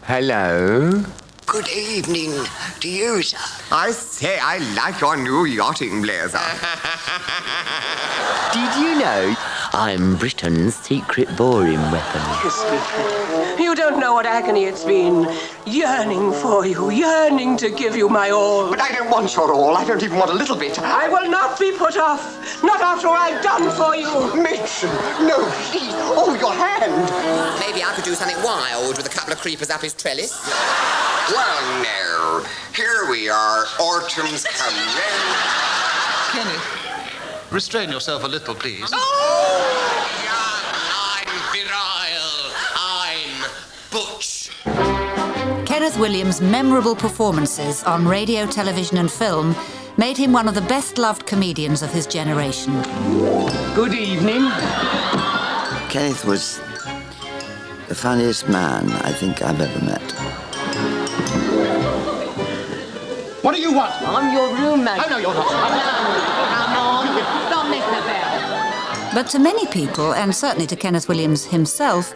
Hello? Good evening to you, sir. I say, I like your new yachting blazer. Did you know I'm Britain's secret boring weapon? You don't know what agony it's been. Yearning for you, yearning to give you my all. But I don't want your all. I don't even want a little bit. I will not be put off. Not after all I've done for you. Mason, no, please. Oh, your hand. Maybe I could do something wild with a couple of creepers up his trellis. Well, no. Here we are. Autumn's come in. Kenneth, restrain yourself a little, please. Oh! Young, I'm virile. I'm butch. Kenneth Williams' memorable performances on radio, television and film made him one of the best-loved comedians of his generation. Good evening. Kenneth was the funniest man I think I've ever met. What do you want? I'm your roommate. Oh, no, you're not. Come on, don't miss the bell. But to many people, and certainly to Kenneth Williams himself,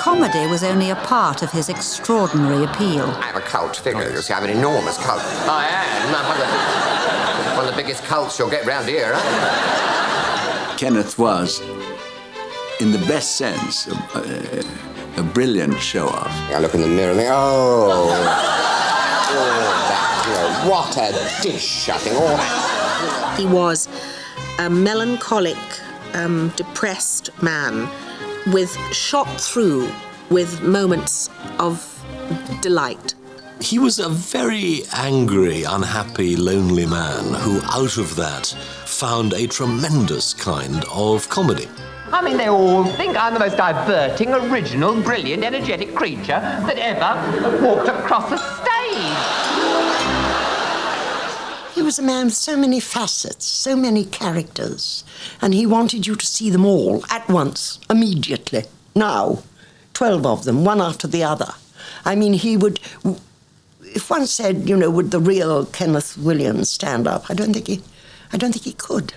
comedy was only a part of his extraordinary appeal. I'm a cult figure, you see. I'm an enormous cult. I am. I'm one of the biggest cults you'll get round here, huh? Kenneth was, in the best sense, a brilliant show-off. I look in the mirror and think, oh, that, you know, what a dish, I think, all that. He was a melancholic, depressed man with shot through with moments of delight. He was a very angry, unhappy, lonely man who, out of that, found a tremendous kind of comedy. I mean, they all think I'm the most diverting, original, brilliant, energetic creature that ever walked across a stage. He was a man with so many facets, so many characters, and he wanted you to see them all at once, immediately. Now, 12 of them, one after the other. I mean, he would... If one said, you know, would the real Kenneth Williams stand up, I don't think he could.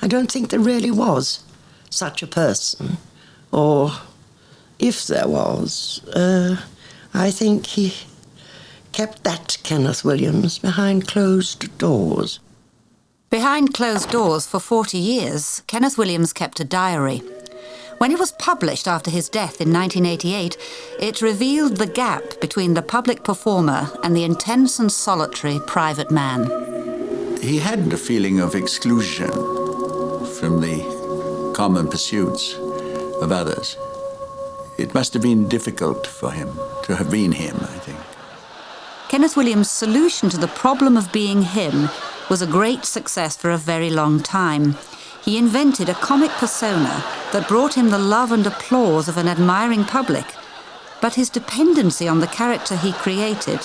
I don't think there really was such a person. Or if there was, I think he kept that Kenneth Williams behind closed doors. Behind closed doors for 40 years, Kenneth Williams kept a diary. When it was published after his death in 1988, it revealed the gap between the public performer and the intense and solitary private man. He had a feeling of exclusion from the common pursuits of others. It must have been difficult for him to have been him, I think. Kenneth Williams' solution to the problem of being him was a great success for a very long time. He invented a comic persona that brought him the love and applause of an admiring public, but his dependency on the character he created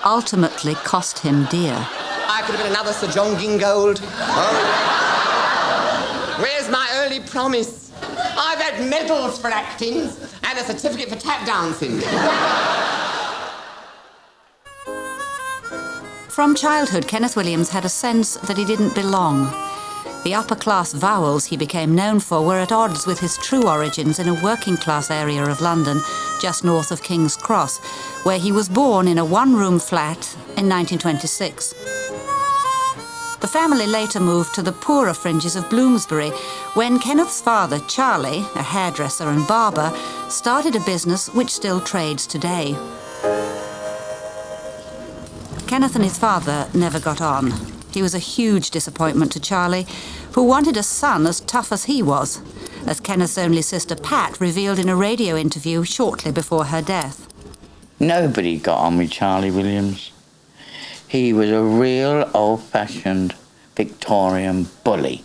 ultimately cost him dear. I could have been another Sir John Gingold. Oh. Where's my early promise? I've had medals for acting and a certificate for tap dancing. From childhood, Kenneth Williams had a sense that he didn't belong. The upper-class vowels he became known for were at odds with his true origins in a working-class area of London, just north of King's Cross, where he was born in a one-room flat in 1926. The family later moved to the poorer fringes of Bloomsbury, when Kenneth's father, Charlie, a hairdresser and barber, started a business which still trades today. Kenneth and his father never got on. He was a huge disappointment to Charlie, who wanted a son as tough as he was, as Kenneth's only sister Pat revealed in a radio interview shortly before her death. Nobody got on with Charlie Williams. He was a real old-fashioned Victorian bully.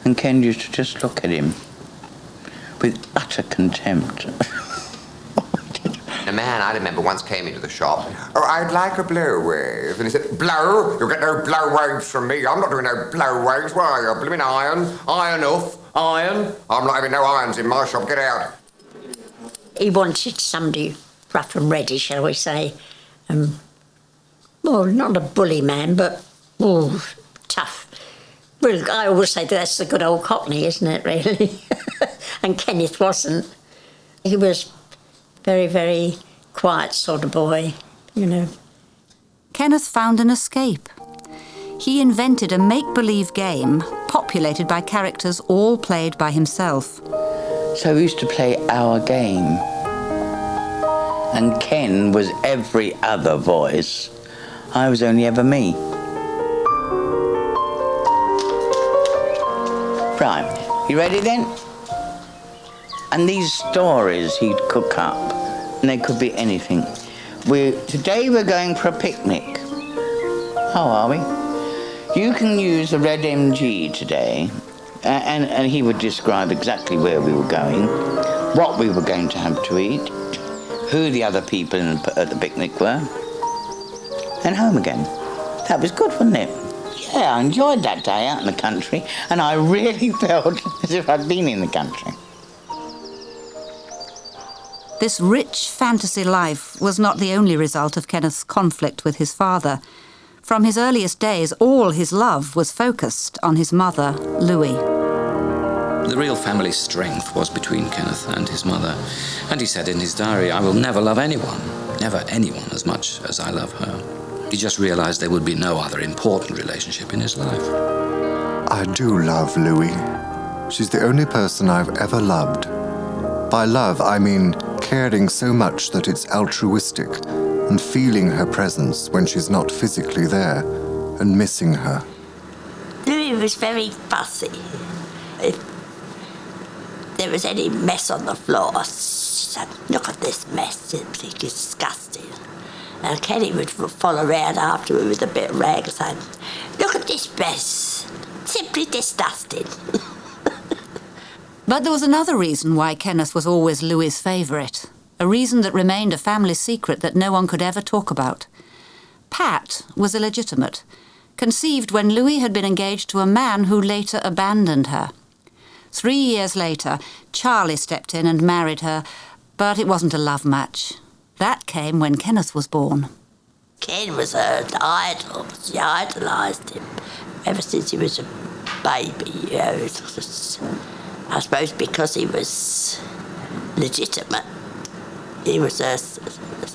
And Ken used to just look at him with utter contempt. A man I remember once came into the shop. Oh, I'd like a blow wave. And he said, blow? You'll get no blow waves from me. I'm not doing no blow waves. Why are you? Blooming iron. Iron off. Iron. I'm not having no irons in my shop. Get out. He wanted somebody rough and ready, shall we say. Well, not a bully man, but tough. Well, I always say that's the good old Cockney, isn't it, really? And Kenneth wasn't. He was very, very quiet sort of boy, you know. Kenneth found an escape. He invented a make-believe game populated by characters all played by himself. So we used to play our game. And Ken was every other voice. I was only ever me. Right, you ready then? And these stories he'd cook up, and they could be anything. Today we're going for a picnic. How are we? You can use the red MG today, and he would describe exactly where we were going, what we were going to have to eat, who the other people at the picnic were, and home again. That was good, wasn't it? Yeah, I enjoyed that day out in the country, and I really felt as if I'd been in the country. This rich fantasy life was not the only result of Kenneth's conflict with his father. From his earliest days, all his love was focused on his mother, Louie. The real family strength was between Kenneth and his mother. And he said in his diary, I will never love anyone, never anyone as much as I love her. He just realized there would be no other important relationship in his life. I do love Louie. She's the only person I've ever loved. By love, I mean caring so much that it's altruistic, and feeling her presence when she's not physically there, and missing her. Louie was very fussy. If there was any mess on the floor, she said, look at this mess, it's disgusting. And Kenny would follow around after me with a bit of rag saying, look at this mess, simply disgusting. But there was another reason why Kenneth was always Louie's favourite, a reason that remained a family secret that no one could ever talk about. Pat was illegitimate, conceived when Louie had been engaged to a man who later abandoned her. 3 years later, Charlie stepped in and married her, but it wasn't a love match. That came when Kenneth was born. Ken was her idol. She idolised him ever since he was a baby, you know. I suppose because he was legitimate. He was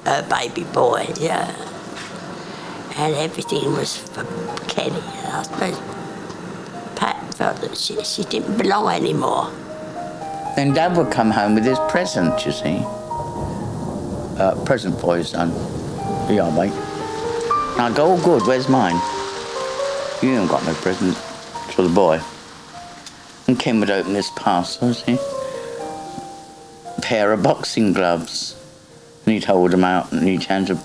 her baby boy, yeah. And everything was for Kenny. I suppose Pat felt that she didn't belong anymore. Then Dad would come home with his present, you see. Present for his son. Here you are, mate. And I go, oh good, where's mine? You ain't got no present. It's for the boy. And Ken would open this parcel, see? A pair of boxing gloves. And he'd hold them out and he'd hand them.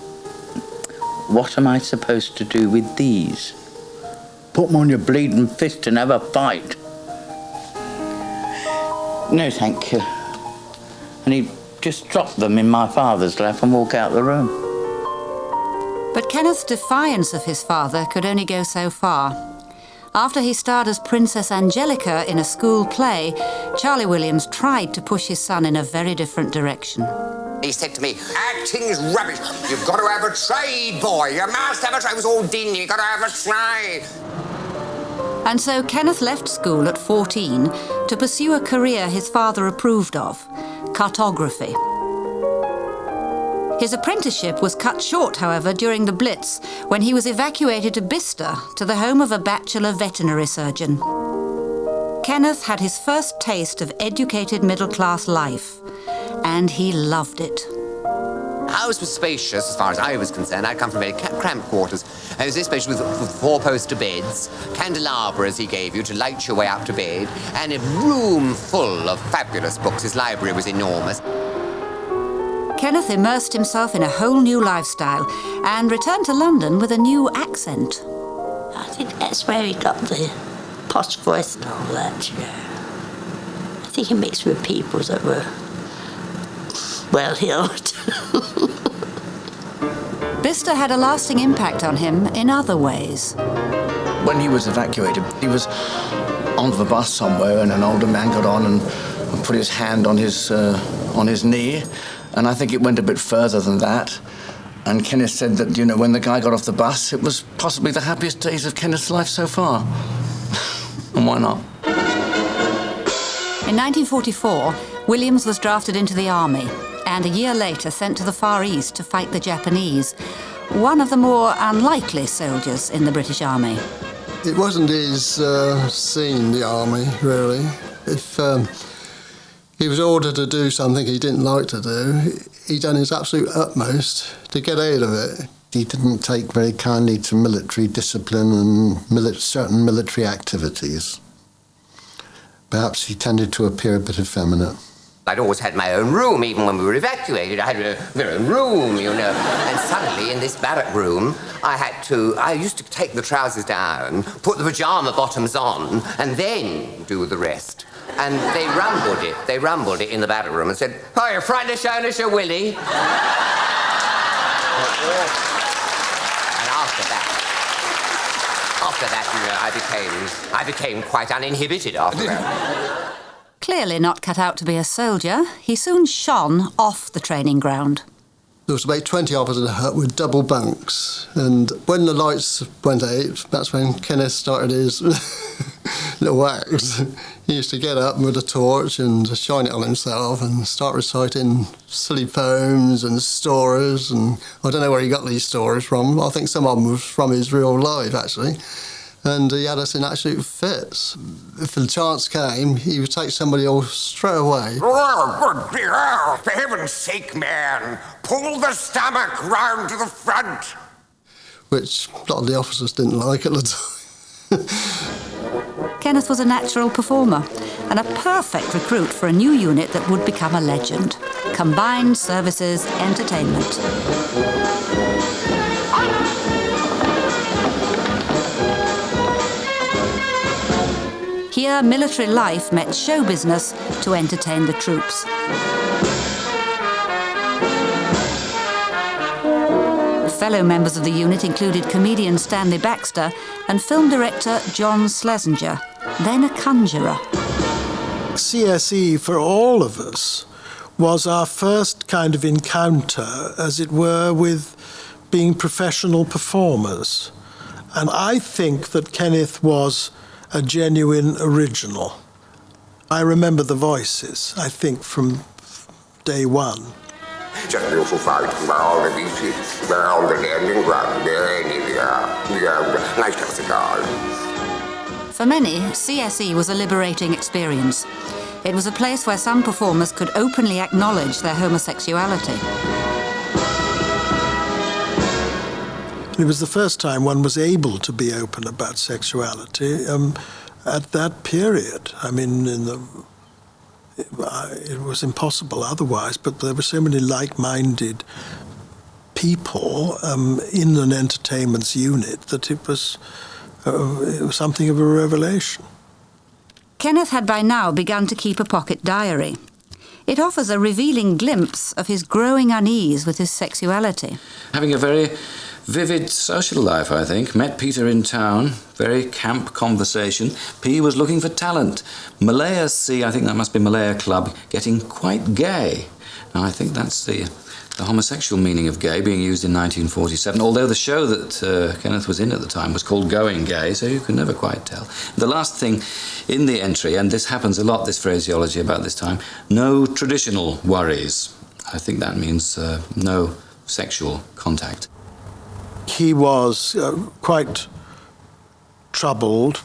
What am I supposed to do with these? Put them on your bleeding fist and have a fight. No, thank you. And he'd just drop them in my father's lap and walk out the room. But Kenneth's defiance of his father could only go so far. After he starred as Princess Angelica in a school play, Charlie Williams tried to push his son in a very different direction. He said to me, acting is rubbish. You've got to have a trade, boy. You must have a trade. It was all din. You've got to have a trade. And so Kenneth left school at 14 to pursue a career his father approved of, cartography. His apprenticeship was cut short, however, during the Blitz, when he was evacuated to Bicester, to the home of a bachelor veterinary surgeon. Kenneth had his first taste of educated middle-class life, and he loved it. The house was spacious as far as I was concerned. I'd come from very cramped quarters. It was this spacious with four-poster beds, candelabras he gave you to light your way up to bed, and a room full of fabulous books. His library was enormous. Kenneth immersed himself in a whole new lifestyle and returned to London with a new accent. I think that's where he got the posh voice and all that, you know. I think he mixed with people that were well-heeled. Bicester had a lasting impact on him in other ways. When he was evacuated, he was on the bus somewhere, and an older man got on and put his hand on his knee, and I think it went a bit further than that. And Kenneth said that, you know, when the guy got off the bus, it was possibly the happiest days of Kenneth's life so far. And why not? In 1944, Williams was drafted into the army and a year later sent to the Far East to fight the Japanese, one of the more unlikely soldiers in the British Army. It wasn't his scene, the army, really. If he was ordered to do something he didn't like to do, he done his absolute utmost to get out of it. He didn't take very kindly to military discipline and certain military activities. Perhaps he tended to appear a bit effeminate. I'd always had my own room, even when we were evacuated. I had my own room, you know. And suddenly, in this barrack room, I used to take the trousers down, put the pyjama bottoms on, and then do the rest. And they rumbled it in the barrack room and said, "Oh, you're frightened of show, Willie." And after that, you know, I became quite uninhibited after that. Clearly not cut out to be a soldier, he soon shone off the training ground. There was about 20 of us in a hut with double bunks, and when the lights went out, that's when Kenneth started his little act. He used to get up with a torch and shine it on himself and start reciting silly poems and stories, and I don't know where he got these stories from. I think some of them was from his real life, actually. And he had us in absolute fits. If the chance came, he would take somebody else straight away. Oh, good dear! For heaven's sake, man, pull the stomach round to the front. Which a lot of the officers didn't like at the time. Kenneth was a natural performer and a perfect recruit for a new unit that would become a legend. Combined Services Entertainment. Here, military life met show business to entertain the troops. Fellow members of the unit included comedian Stanley Baxter and film director John Schlesinger, then a conjurer. CSE, for all of us, was our first kind of encounter, as it were, with being professional performers. And I think that Kenneth was a genuine original. I remember the voices, I think, from day one. Just a little fight around the beaches, around the landing ground, nice to have a cigar. For many, CSE was a liberating experience. It was a place where some performers could openly acknowledge their homosexuality. It was the first time one was able to be open about sexuality at that period. I mean, it was impossible otherwise, but there were so many like-minded people in an entertainment's unit that it was something of a revelation. Kenneth had by now begun to keep a pocket diary. It offers a revealing glimpse of his growing unease with his sexuality. Having a very vivid social life, I think. Met Peter in town, very camp conversation. P was looking for talent. Malaya C, I think that must be Malaya Club, getting quite gay. Now, I think that's the homosexual meaning of gay being used in 1947, although the show that Kenneth was in at the time was called Going Gay, so you could never quite tell. The last thing in the entry, and this happens a lot, this phraseology about this time, no traditional worries. I think that means no sexual contact. He was quite troubled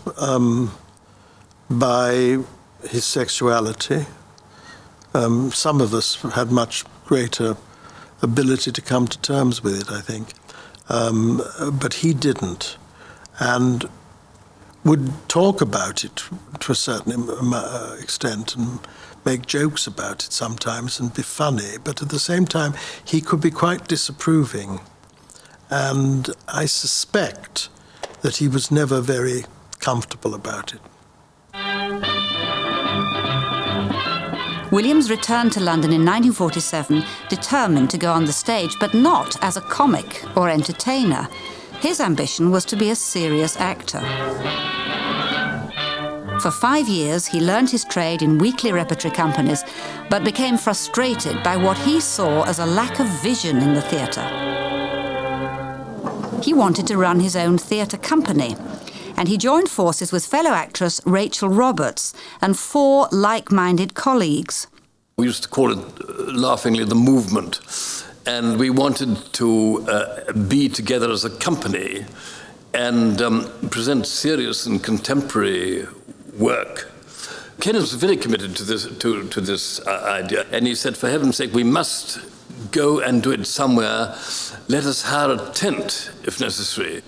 by his sexuality. Some of us had much greater ability to come to terms with it, I think. But he didn't, and would talk about it to a certain extent and make jokes about it sometimes and be funny, but at the same time he could be quite disapproving. And I suspect that he was never very comfortable about it. Williams returned to London in 1947, determined to go on the stage, but not as a comic or entertainer. His ambition was to be a serious actor. For 5 years, he learned his trade in weekly repertory companies, but became frustrated by what he saw as a lack of vision in the theatre. He wanted to run his own theatre company, and he joined forces with fellow actress Rachel Roberts and 4 like-minded colleagues. We used to call it, laughingly, the movement, and we wanted to be together as a company and present serious and contemporary work. Kenneth was very committed to this idea, and he said, for heaven's sake, we must go and do it somewhere. Let us hire a tent, if necessary.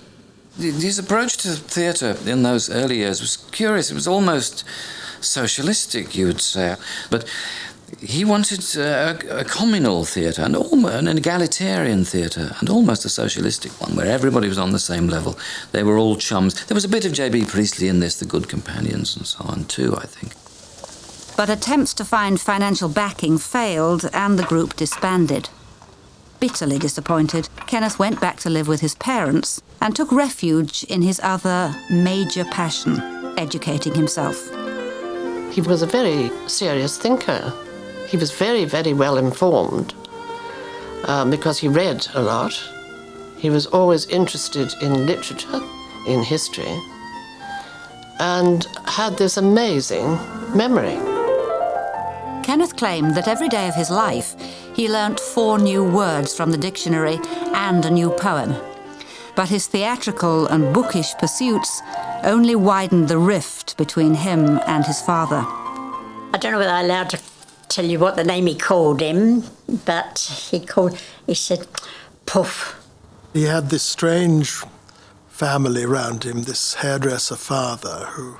His approach to theatre in those early years was curious. It was almost socialistic, you would say. But he wanted a communal theatre, and an egalitarian theatre, and almost a socialistic one, where everybody was on the same level. They were all chums. There was a bit of J.B. Priestley in this, The Good Companions and so on too, I think. But attempts to find financial backing failed, and the group disbanded. Bitterly disappointed, Kenneth went back to live with his parents and took refuge in his other major passion, educating himself. He was a very serious thinker. He was very, very well informed because he read a lot. He was always interested in literature, in history, and had this amazing memory. Kenneth claimed that every day of his life he learnt 4 new words from the dictionary and a new poem. But his theatrical and bookish pursuits only widened the rift between him and his father. I don't know whether I'm allowed to tell you what the name he called him, but he said, Puff. He had this strange family around him, this hairdresser father who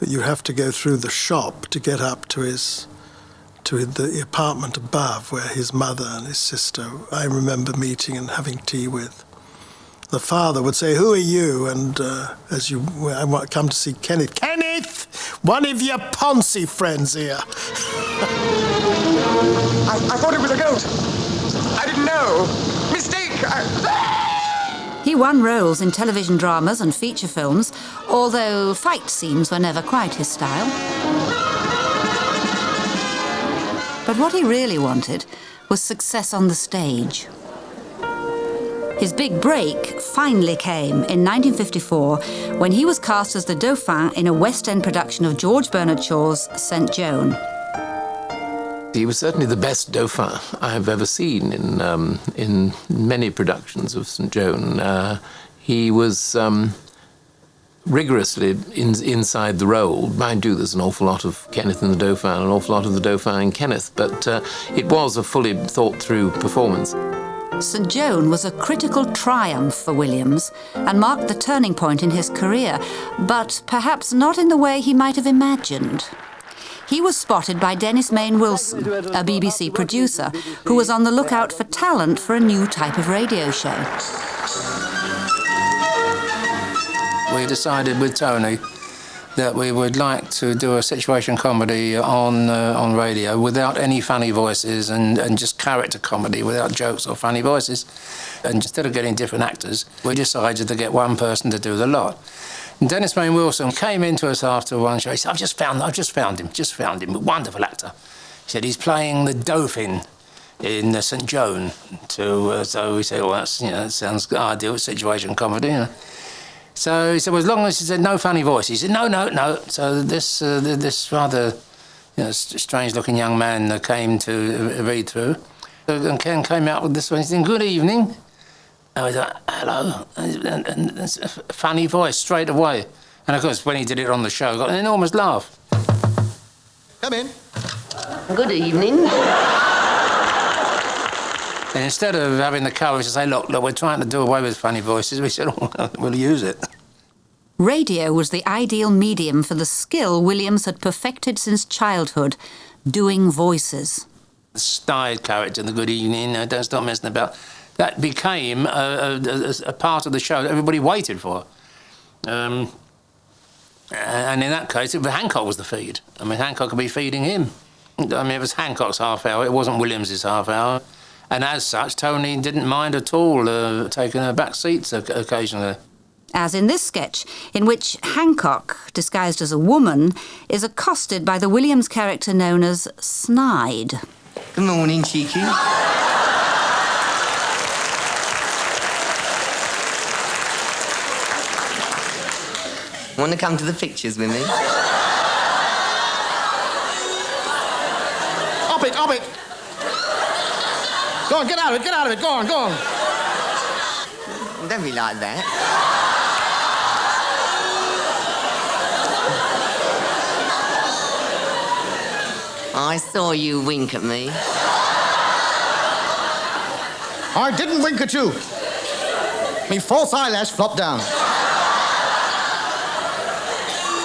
you have to go through the shop to get up to the apartment above where his mother and his sister, I remember meeting and having tea with. The father would say, "Who are you?" And I come to see Kenneth. Kenneth, one of your Ponzi friends here. I thought it was a goat. I didn't know. Mistake. He won roles in television dramas and feature films, although fight scenes were never quite his style. But what he really wanted was success on the stage. His big break finally came in 1954 when he was cast as the Dauphin in a West End production of George Bernard Shaw's St. Joan. He was certainly the best Dauphin I have ever seen in many productions of St. Joan. He was rigorously inside the role. Mind you, there's an awful lot of Kenneth in the Dauphin, an awful lot of the Dauphin in Kenneth, but it was a fully thought-through performance. St. Joan was a critical triumph for Williams and marked the turning point in his career, but perhaps not in the way he might have imagined. He was spotted by Dennis Main Wilson, a BBC producer, who was on the lookout for talent for a new type of radio show. We decided with Tony that we would like to do a situation comedy on radio without any funny voices and just character comedy without jokes or funny voices. And instead of getting different actors, we decided to get one person to do the lot. And Dennis Main Wilson came into us after one show. He said, I've just found him, a wonderful actor. He said, he's playing the Dauphin in St. Joan. So we said, well, that sounds ideal, situation comedy, you know. So he said, well, as long as he said no funny voice. He said, no. So this rather strange-looking young man came to read through. And Ken came out with this one. He said, good evening. And I thought, hello. And it's a funny voice straight away. And of course, when he did it on the show, got an enormous laugh. Come in. Good evening. And instead of having the courage to say, look, we're trying to do away with funny voices, we said, oh, we'll use it. Radio was the ideal medium for the skill Williams had perfected since childhood, doing voices. The style character, the good evening, don't stop messing about, that became a part of the show that everybody waited for. And in that case, Hancock was the feed. I mean, Hancock could be feeding him. I mean, it was Hancock's half hour, it wasn't Williams's half hour. And as such, Tony didn't mind at all taking a back seat occasionally. As in this sketch, in which Hancock, disguised as a woman, is accosted by the Williams character known as Snide. Good morning, Cheeky. Want to come to the pictures with me? Up it, up it! Go on, get out of it, go on, go on. Don't be like that. I saw you wink at me. I didn't wink at you. Me false eyelash flopped down.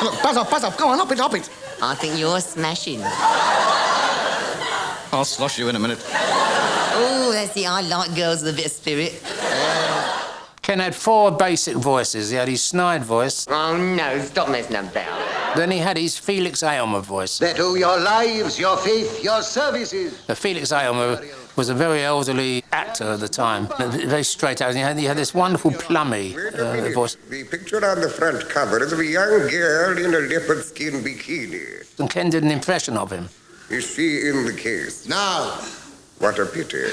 Look, buzz off, go on, up it. I think you're smashing. I'll slosh you in a minute. Oh, that's it, I like girls with a bit of spirit. Ken had 4 basic voices. He had his Snide voice. Oh, no, stop messing about. Then he had his Felix Aylmer voice. That all your lives, your faith, your services. Felix Aylmer was a very elderly actor at the time, very straight out. He had this wonderful plummy voice. The picture on the front cover is of a young girl in a leopard skin bikini. And Ken did an impression of him. Is she in the case? No. What a pity.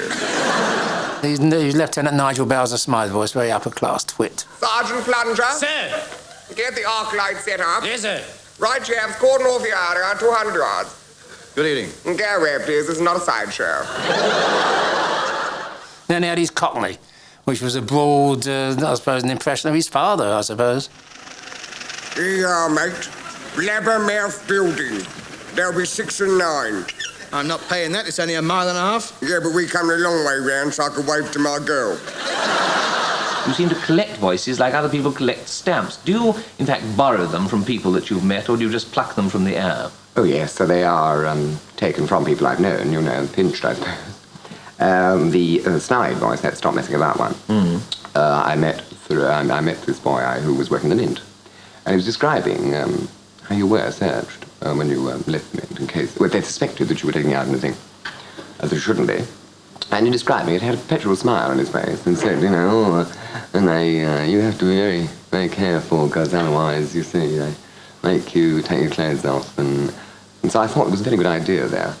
He's Lieutenant Nigel Bowser-Smythe voice, very upper-class twit. Sergeant Plunger. Sir. Get the arc light set up. Yes, sir. Right, chaps, cordon off the area, 200 yards. Good evening. Go away, please. This is not a sideshow. Then he had his Cockney, which was a broad, I suppose, an impression of his father, I suppose. Here, mate. Blabbermouth Building. There'll be 6 and 9. I'm not paying that. It's only a mile and a half. Yeah, but we come a long way round so I can wave to my girl. You seem to collect voices like other people collect stamps. Do you, in fact, borrow them from people that you've met, or do you just pluck them from the air? Oh, yes, so they are taken from people I've known, you know, pinched, I suppose. The Snide voice, that Stop Messing About one, I met this boy who was working the Mint, and he was describing how you were searched when you left the Mint, in case they suspected that you were taking out anything as it shouldn't be. And in describing it, he had a perpetual smile on his face and said, you know, you have to be very, very careful, because otherwise, you see, they make you take your clothes off. And so I thought it was a very good idea there.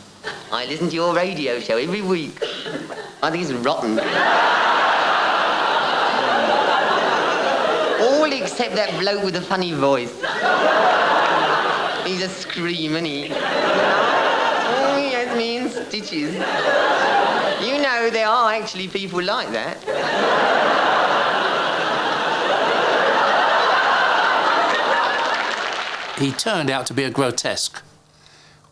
I listen to your radio show every week. I think it's rotten. All except that bloke with the funny voice. He's a scream, isn't he? Oh, he has me in stitches. You know, there are actually people like that. He turned out to be a grotesque,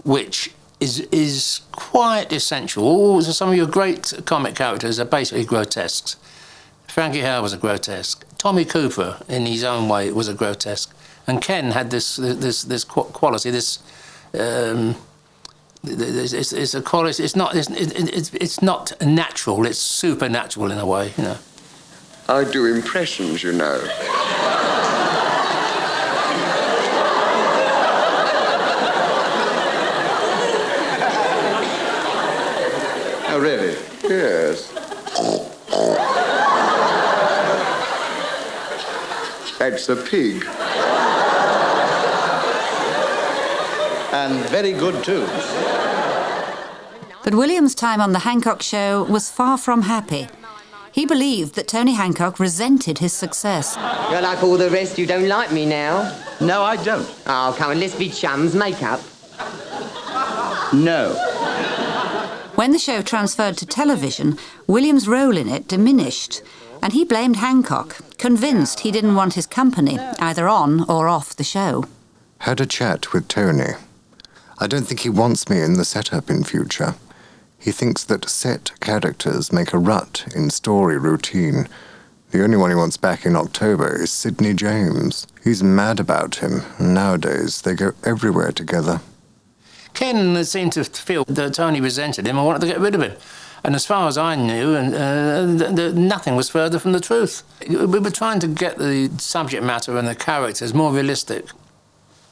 which is quite essential. Some of your great comic characters are basically grotesques. Frankie Hare was a grotesque. Tommy Cooper, in his own way, was a grotesque. And Ken had this quality, it's a quality. It's not natural. It's supernatural in a way, you know. I do impressions, you know. Oh, really? Yes. That's a pig. And very good, too. But Williams' time on the Hancock show was far from happy. He believed that Tony Hancock resented his success. You're like all the rest, you don't like me now. No, I don't. Oh, come on, let's be chums, make up. No. When the show transferred to television, Williams' role in it diminished, and he blamed Hancock, convinced he didn't want his company, either on or off the show. Had a chat with Tony. I don't think he wants me in the setup in future. He thinks that set characters make a rut in story routine. The only one he wants back in October is Sidney James. He's mad about him, and nowadays they go everywhere together. Ken seemed to feel that Tony resented him and wanted to get rid of him. And as far as I knew, nothing was further from the truth. We were trying to get the subject matter and the characters more realistic.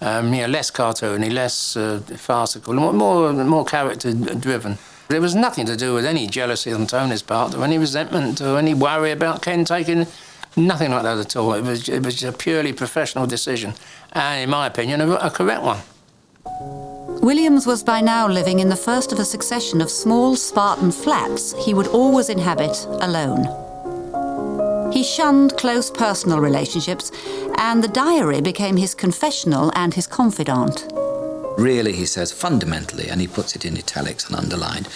Less cartoony, less farcical, more character-driven. There was nothing to do with any jealousy on Tony's part, or any resentment, or any worry about Ken taking... Nothing like that at all. It was a purely professional decision, and in my opinion, a correct one. Williams was by now living in the first of a succession of small Spartan flats he would always inhabit alone. He shunned close personal relationships, and the diary became his confessional and his confidant. Really, he says, fundamentally, and he puts it in italics and underlined,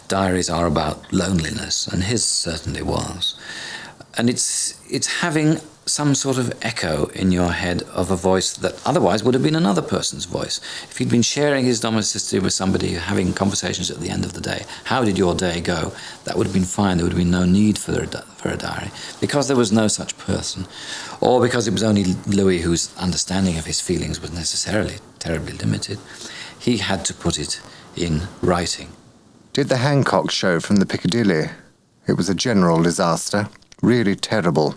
diaries are about loneliness, and his certainly was. And it's having some sort of echo in your head of a voice that otherwise would have been another person's voice. If he'd been sharing his domesticity with somebody, having conversations at the end of the day, how did your day go? That would have been fine. There would have been no need for a diary, because there was no such person, or because it was only Louis whose understanding of his feelings was necessarily terribly limited. He had to put it in writing. Did the Hancock show from the Piccadilly? It was a general disaster. Really terrible.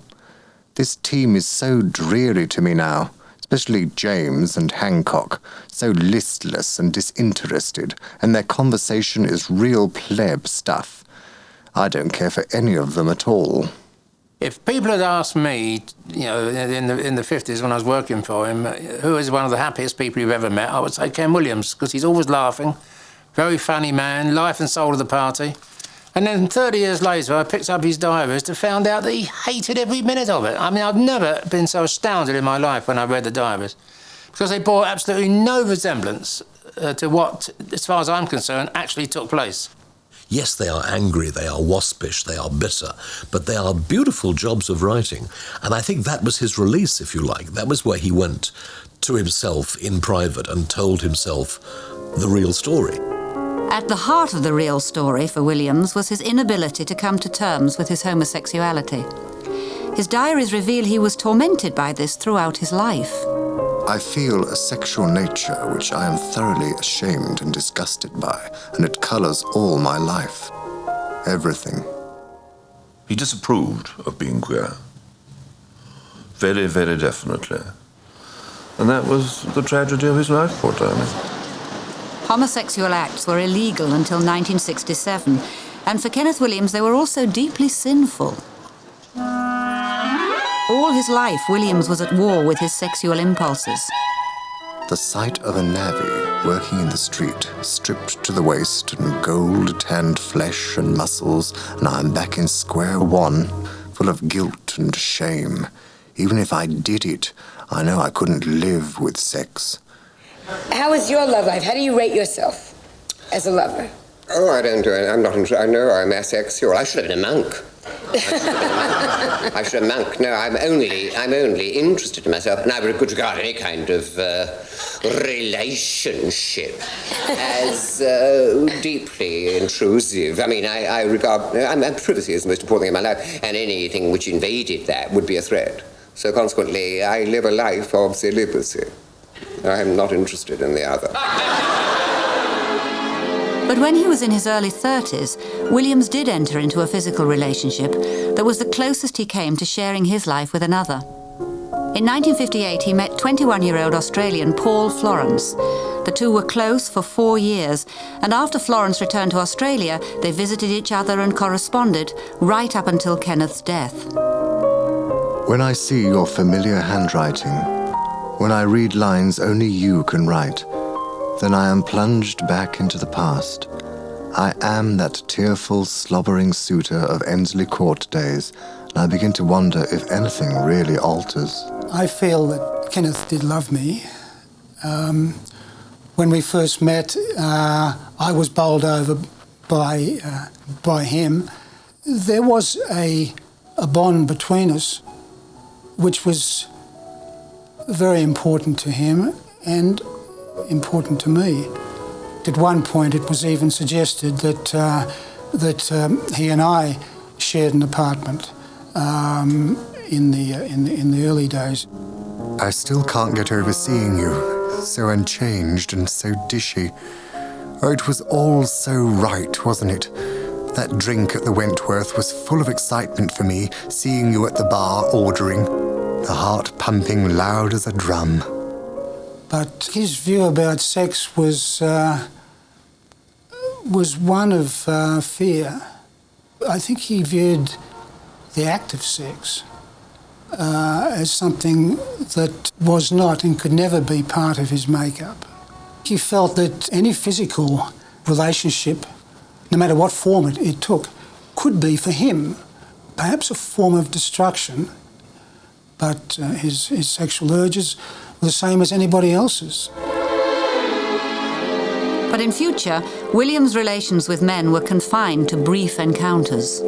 This team is so dreary to me now, especially James and Hancock, so listless and disinterested, and their conversation is real pleb stuff. I don't care for any of them at all. If people had asked me, in the 50s when I was working for him, who is one of the happiest people you've ever met, I would say Ken Williams, because he's always laughing, very funny man, life and soul of the party. And then 30 years later, I picked up his diaries to find out that he hated every minute of it. I mean, I've never been so astounded in my life when I read the diaries, because they bore absolutely no resemblance to what, as far as I'm concerned, actually took place. Yes, they are angry, they are waspish, they are bitter, but they are beautiful jobs of writing. And I think that was his release, if you like. That was where he went to himself in private and told himself the real story. At the heart of the real story for Williams was his inability to come to terms with his homosexuality. His diaries reveal he was tormented by this throughout his life. I feel a sexual nature which I am thoroughly ashamed and disgusted by, and it colours all my life. Everything. He disapproved of being queer. Very, very definitely. And that was the tragedy of his life, poor Tony. Homosexual acts were illegal until 1967, and for Kenneth Williams they were also deeply sinful. All his life, Williams was at war with his sexual impulses. The sight of a navvy working in the street, stripped to the waist and gold-tanned flesh and muscles, and I am back in square one, full of guilt and shame. Even if I did it, I know I couldn't live with sex. How is your love life? How do you rate yourself as a lover? Oh, I don't do it. I'm not interested. I know I'm asexual. I should have been a monk. I should have been a monk. No, I'm only interested in myself, and I would regard any kind of relationship as deeply intrusive. I mean, I regard privacy as the most important thing in my life, and anything which invaded that would be a threat. So consequently, I live a life of celibacy. I am not interested in the other. But when he was in his early 30s, Williams did enter into a physical relationship that was the closest he came to sharing his life with another. In 1958, he met 21-year-old Australian Paul Florence. The two were close for 4 years, and after Florence returned to Australia, they visited each other and corresponded right up until Kenneth's death. When I see your familiar handwriting, when I read lines only you can write, then I am plunged back into the past. I am that tearful, slobbering suitor of Ensley Court days, and I begin to wonder if anything really alters. I feel that Kenneth did love me. When we first met, I was bowled over by him. There was a bond between us which was very important to him and important to me. At one point, it was even suggested that he and I shared an apartment in the early days. I still can't get over seeing you, so unchanged and so dishy. Oh, it was all so right, wasn't it? That drink at the Wentworth was full of excitement for me, seeing you at the bar ordering, the heart pumping loud as a drum. But his view about sex was one of fear. I think he viewed the act of sex as something that was not and could never be part of his makeup. He felt that any physical relationship, no matter what form it took, could be for him perhaps a form of destruction, but his sexual urges were the same as anybody else's. But in future, Williams' relations with men were confined to brief encounters.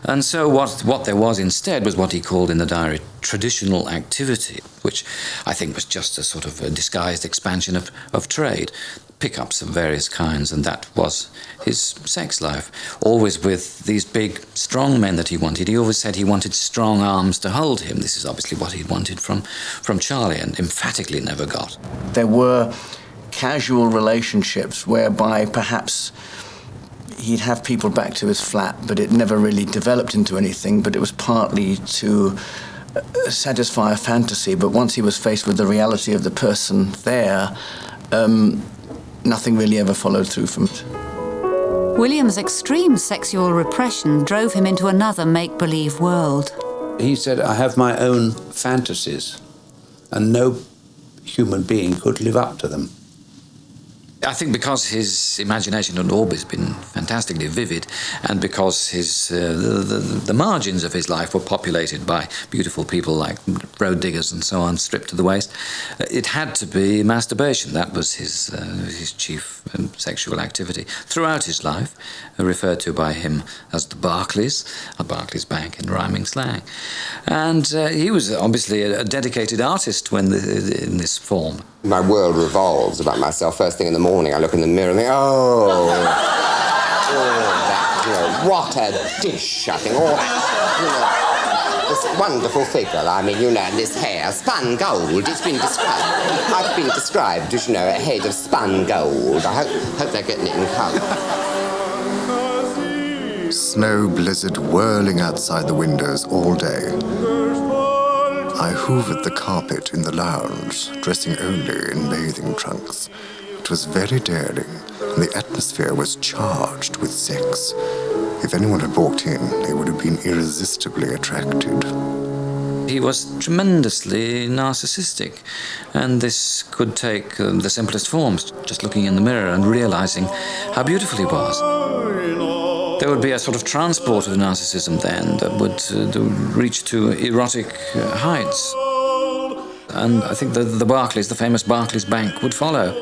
And so what there was instead was what he called in the diary traditional activity, which I think was just a sort of a disguised expansion of trade, pickups of various kinds, and that was his sex life, always with these big, strong men that he wanted. He always said he wanted strong arms to hold him. This is obviously what he'd wanted from Charlie and emphatically never got. There were casual relationships whereby perhaps he'd have people back to his flat, but it never really developed into anything, but it was partly to satisfy a fantasy. But once he was faced with the reality of the person there, nothing really ever followed through from it. Williams' extreme sexual repression drove him into another make-believe world. He said, I have my own fantasies, and no human being could live up to them. I think because his imagination had always been fantastically vivid, and because the margins of his life were populated by beautiful people like road diggers and so on, stripped to the waist, it had to be masturbation. That was his chief sexual activity throughout his life, referred to by him as the Barclays, a Barclays Bank in rhyming slang. And he was obviously a dedicated artist when in this form. My world revolves about myself. First thing in the morning, I look in the mirror and think, that, what a dish, I think. This wonderful figure, I mean, and this hair, spun gold. It's been described. I've been described as, a head of spun gold. I hope they're getting it in colour. Snow blizzard whirling outside the windows all day. I hoovered the carpet in the lounge, dressing only in bathing trunks. It was very daring, and the atmosphere was charged with sex. If anyone had walked in, they would have been irresistibly attracted. He was tremendously narcissistic, and this could take the simplest forms, just looking in the mirror and realizing how beautiful he was. There would be a sort of transport of narcissism then that would reach to erotic heights. And I think the Barclays, the famous Barclays Bank, would follow.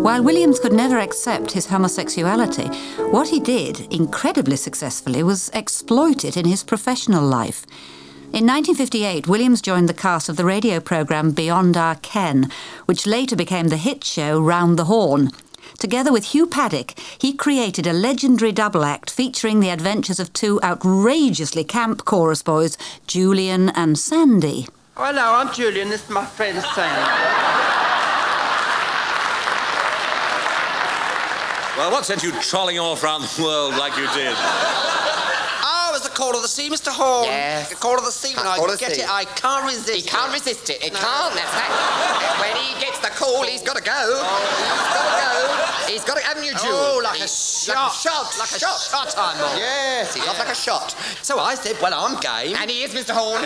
While Williams could never accept his homosexuality, what he did, incredibly successfully, was exploit it in his professional life. In 1958, Williams joined the cast of the radio programme Beyond Our Ken, which later became the hit show Round the Horn. Together with Hugh Paddock, he created a legendary double act featuring the adventures of two outrageously camp chorus boys, Julian and Sandy. Oh, hello, I'm Julian. This is my friend Sandy. Well, what sent you trolling off round the world like you did? It's the call of the sea, Mr. Horn. Yes. The call of the sea. When I get it, I can't resist it. He can't resist it. He can't, that's right. When he gets the call, he's got to go. He's got to go. He's got to, haven't you, Jules? Oh, like a shot. Like a shot, I'm on. Yes, he's off like a shot. So I said, well, I'm game. And he is, Mr. Horn.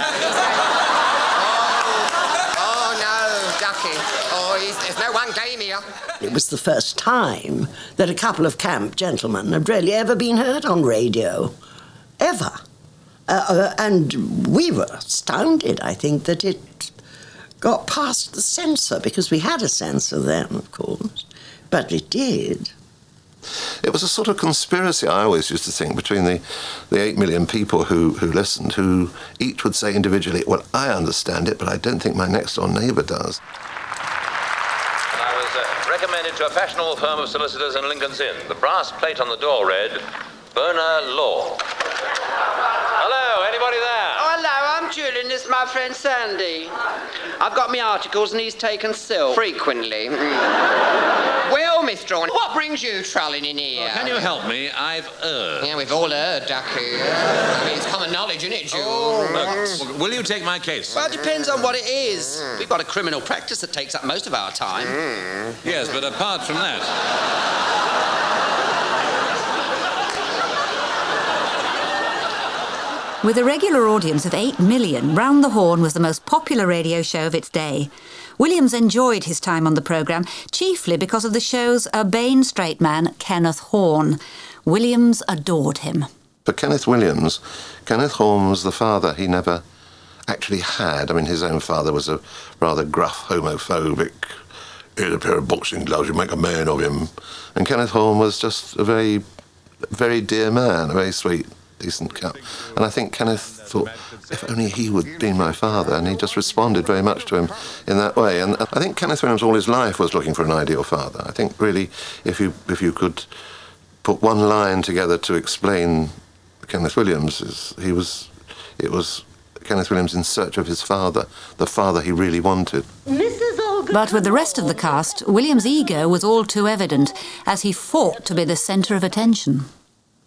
Oh, no, Ducky. Oh, there's no one game here. It was the first time that a couple of camp gentlemen had really ever been heard on radio. Ever. And we were astounded, I think, that it got past the censor, because we had a censor then, of course. But it did. It was a sort of conspiracy, I always used to think, between the 8 million people who listened, who each would say individually, well, I understand it, but I don't think my next-door neighbour does. I was recommended to a fashionable firm of solicitors in Lincoln's Inn. The brass plate on the door read, Boner Law. Hello, anybody there? Oh, hello, I'm Julian. filling this, my friend Sandy? I've got my articles and he's taken silk. Frequently. Well, Mr. Orne, what brings you trolling in here? Can you help me? I've erred. Yeah, we've all heard, Ducky. I mean, it's common knowledge, isn't it, Jules? Look, will you take my case? Well, it depends on what it is. We've got a criminal practice that takes up most of our time. Yes, but apart from that... With a regular audience of 8 million, Round the Horn was the most popular radio show of its day. Williams enjoyed his time on the programme, chiefly because of the show's urbane straight man, Kenneth Horne. Williams adored him. For Kenneth Williams, Kenneth Horne was the father he never actually had. I mean, his own father was a rather gruff, homophobic, here's a pair of boxing gloves, you make a man of him. And Kenneth Horne was just a very, very dear man, a very sweet, decent chap. And I think Kenneth thought, if only he would be my father, and he just responded very much to him in that way. And I think Kenneth Williams all his life was looking for an ideal father. I think really, if you could put one line together to explain Kenneth Williams, it was Kenneth Williams in search of his father, the father he really wanted. But with the rest of the cast, Williams' ego was all too evident as he fought to be the centre of attention.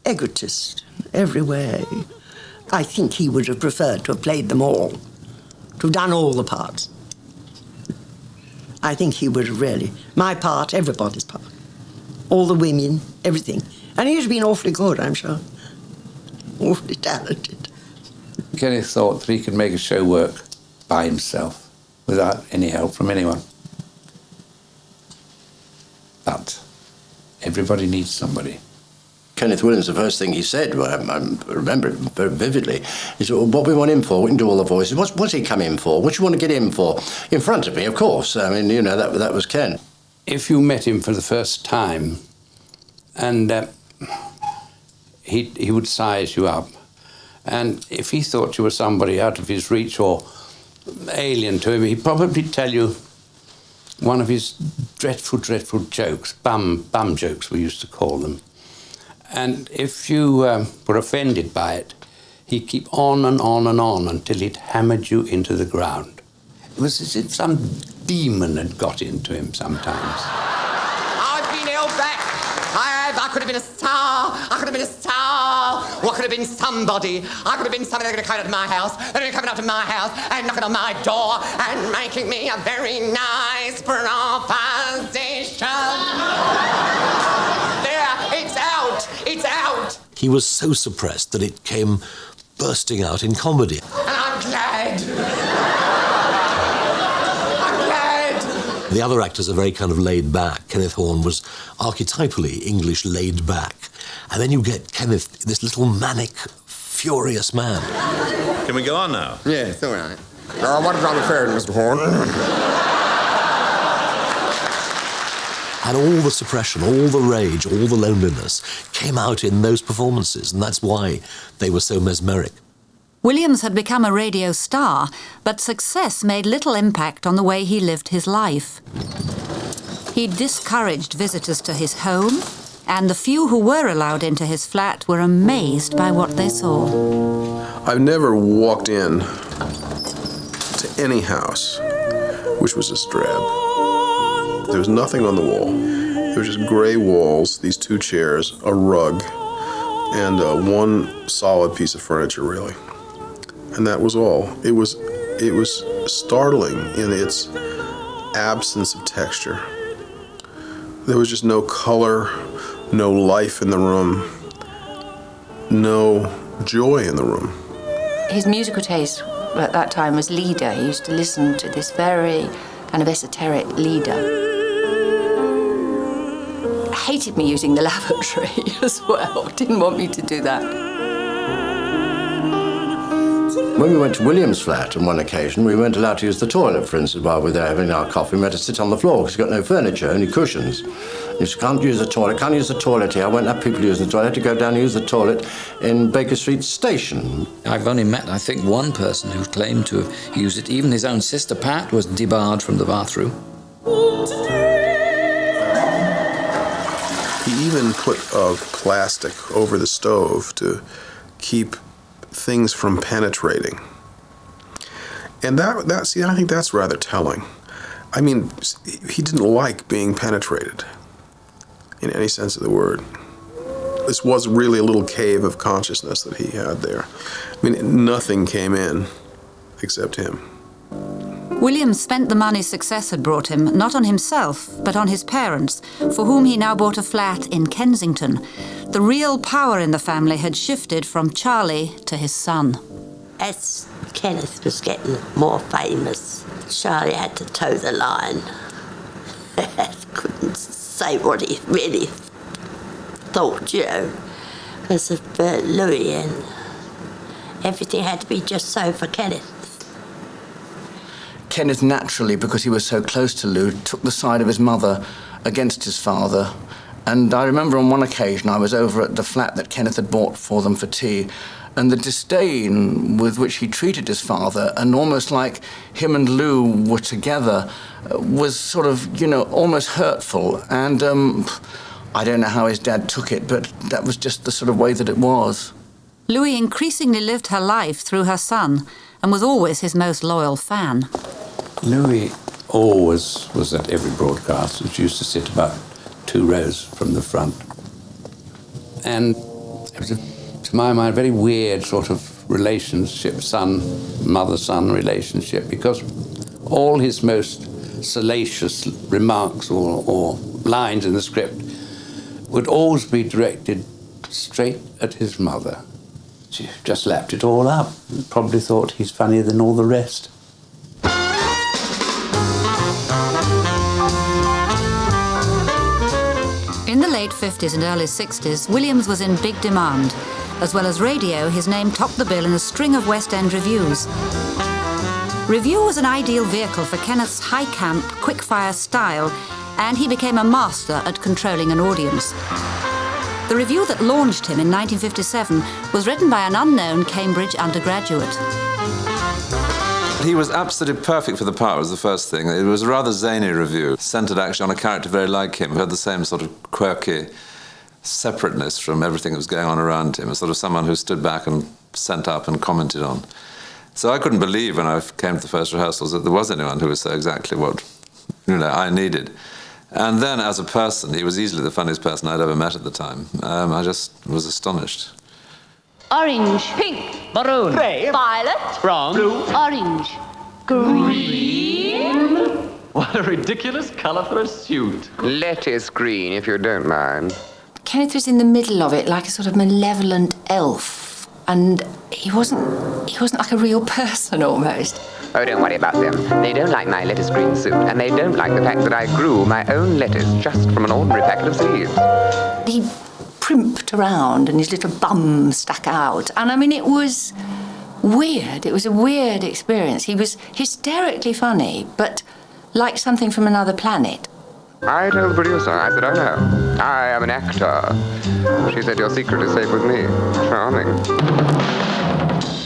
Egotist, every way. I think he would have preferred to have played them all, to have done all the parts. I think he would have really, my part, everybody's part, all the women, everything. And he'd have been awfully good, I'm sure. Awfully talented. Kenneth thought that he could make a show work by himself, without any help from anyone. But everybody needs somebody. Kenneth Williams, the first thing he said, I remember it very vividly, he said, well, what we want him for, we can do all the voices. What's he come in for? What do you want to get him for? In front of me, of course. I mean, you know, that was Ken. If you met him for the first time, and he would size you up, and if he thought you were somebody out of his reach or alien to him, he'd probably tell you one of his dreadful, dreadful jokes, bum jokes we used to call them. And if you were offended by it, he'd keep on and on and on until he'd hammered you into the ground. It was as if some demon had got into him sometimes. I've been held back. I could have been a star. I could have been a star. Or I could have been somebody. I could have been somebody that could have come out of my house. They're going to come out to my house and knocking on my door and making me a very nice proposition. There, it's out. It's out. He was so suppressed that it came bursting out in comedy. And I'm glad. I'm glad. The other actors are very kind of laid back. Kenneth Horne was archetypally English laid back. And then you get Kenneth, this little manic, furious man. Can we go on now? Yeah, it's all right. What is on the phone, Mr. Horne? And all the suppression, all the rage, all the loneliness came out in those performances, and that's why they were so mesmeric. Williams had become a radio star, but success made little impact on the way he lived his life. He discouraged visitors to his home, and the few who were allowed into his flat were amazed by what they saw. I've never walked in to any house which was just drab. There was nothing on the wall. There were just gray walls, these two chairs, a rug, and one solid piece of furniture, really. And that was all. It was startling in its absence of texture. There was just no color, no life in the room, no joy in the room. His musical taste at that time was Lieder. He used to listen to this very kind of esoteric Lieder. Hated me using the lavatory as well. Didn't want me to do that. When we went to Williams' flat on one occasion, we weren't allowed to use the toilet, for instance, while we were there having our coffee. We had to sit on the floor because we've got no furniture, only cushions. You can't use the toilet, can't use the toilet here. I won't have people using the toilet. I had to go down and use the toilet in Baker Street Station. I've only met, I think, one person who claimed to have used it. Even his own sister, Pat, was debarred from the bathroom. He even put plastic over the stove to keep things from penetrating. And see, I think that's rather telling. I mean, he didn't like being penetrated in any sense of the word. This was really a little cave of consciousness that he had there. I mean, nothing came in except him. Williams spent the money success had brought him, not on himself, but on his parents, for whom he now bought a flat in Kensington. The real power in the family had shifted from Charlie to his son. As Kenneth was getting more famous, Charlie had to toe the line. Couldn't say what he really thought, because of Louis, and everything had to be just so for Kenneth. Kenneth naturally, because he was so close to Lou, took the side of his mother against his father. And I remember on one occasion I was over at the flat that Kenneth had bought for them for tea, and the disdain with which he treated his father, and almost like him and Lou were together, was sort of, almost hurtful. And I don't know how his dad took it, but that was just the sort of way that it was. Louis increasingly lived her life through her son and was always his most loyal fan. Louis always was at every broadcast, which used to sit about 2 rows from the front. And it was, to my mind, a very weird sort of relationship, mother-son relationship, because all his most salacious remarks or lines in the script would always be directed straight at his mother. She just lapped it all up. Probably thought he's funnier than all the rest. In the late 50s and early 60s, Williams was in big demand. As well as radio, his name topped the bill in a string of West End revues. Revue was an ideal vehicle for Kenneth's high-camp, quick-fire style, and he became a master at controlling an audience. The revue that launched him in 1957 was written by an unknown Cambridge undergraduate. He was absolutely perfect for the part, was the first thing. It was a rather zany revue, centred actually on a character very like him, who had the same sort of quirky separateness from everything that was going on around him, a sort of someone who stood back and sent up and commented on. So I couldn't believe when I came to the first rehearsals that there was anyone who would say exactly what I needed. And then as a person, he was easily the funniest person I'd ever met at the time. I just was astonished. Orange, pink, maroon, gray, violet, brown, blue, orange, green. What a ridiculous colour for a suit. Lettuce green, if you don't mind. Kenneth was in the middle of it, like a sort of malevolent elf, and he wasn't like a real person almost. Oh, don't worry about them. They don't like my lettuce green suit, and they don't like the fact that I grew my own lettuce just from an ordinary packet of seeds. He primped around and his little bum stuck out, and I mean, it was weird. It was a weird experience. He was hysterically funny, but like something from another planet. I told the producer, I said, oh no, I am an actor. She said, your secret is safe with me. Charming.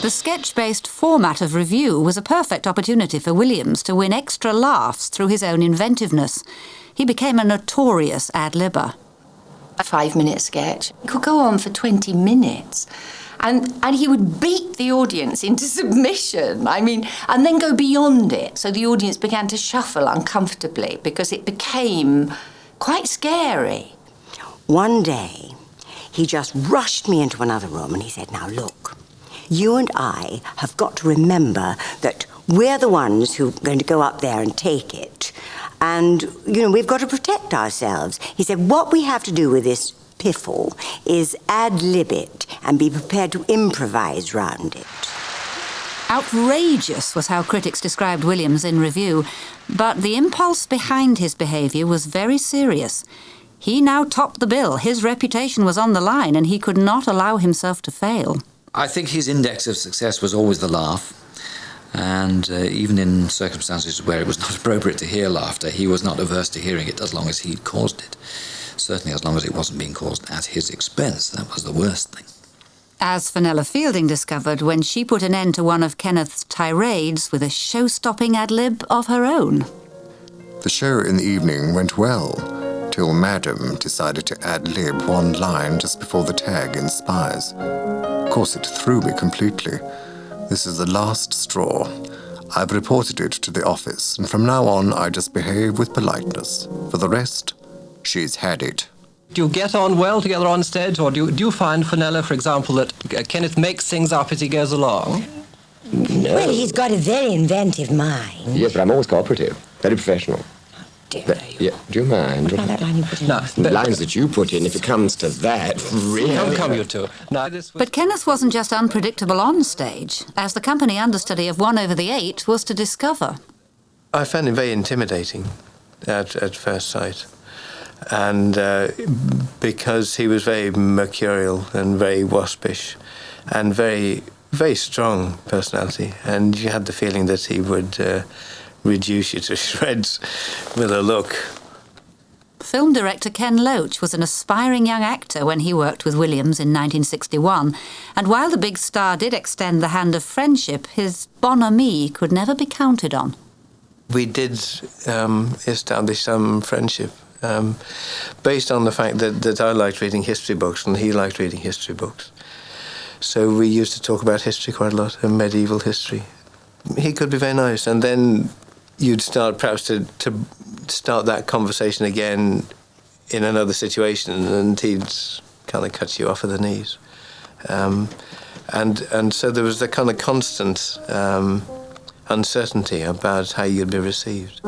The sketch-based format of revue was a perfect opportunity for Williams to win extra laughs through his own inventiveness. He became a notorious ad-libber. A 5-minute sketch could go on for 20 minutes. And he would beat the audience into submission, and then go beyond it. So the audience began to shuffle uncomfortably because it became quite scary. One day, he just rushed me into another room and he said, now look, you and I have got to remember that we're the ones who are going to go up there and take it. And, we've got to protect ourselves. He said, what we have to do with this piffle is ad-lib it and be prepared to improvise round it. Outrageous was how critics described Williams in review, but the impulse behind his behaviour was very serious. He now topped the bill, his reputation was on the line, and he could not allow himself to fail. I think his index of success was always the laugh. And even in circumstances where it was not appropriate to hear laughter, he was not averse to hearing it as long as he caused it. Certainly as long as it wasn't being caused at his expense. That was the worst thing. As Fenella Fielding discovered when she put an end to one of Kenneth's tirades with a show-stopping ad-lib of her own. The show in the evening went well, till Madam decided to ad-lib one line just before the tag in Spies. Of course, it threw me completely. This is the last straw. I've reported it to the office, and from now on I just behave with politeness. For the rest, she's had it. Do you get on well together on stage, or do you find, Fenella, for example, that Kenneth makes things up as he goes along? No. Well, he's got a very inventive mind. Yes, but I'm always cooperative, very professional. Yeah, do you mind? What about that line you put in? No, the lines that you put in, if it comes to that, really. Come, you two. No, But Kenneth wasn't just unpredictable on stage, as the company understudy of 1 over the 8 was to discover. I found him very intimidating at first sight. And because he was very mercurial and very waspish and very, very strong personality, and you had the feeling that he would reduce you to shreds with a look. Film director Ken Loach was an aspiring young actor when he worked with Williams in 1961, and while the big star did extend the hand of friendship, his bonhomie could never be counted on. We did establish some friendship based on the fact that I liked reading history books and he liked reading history books. So we used to talk about history quite a lot, and medieval history. He could be very nice, and then you'd start perhaps to start that conversation again in another situation, and he'd kind of cut you off at the knees. And so there was the kind of constant uncertainty about how you'd be received.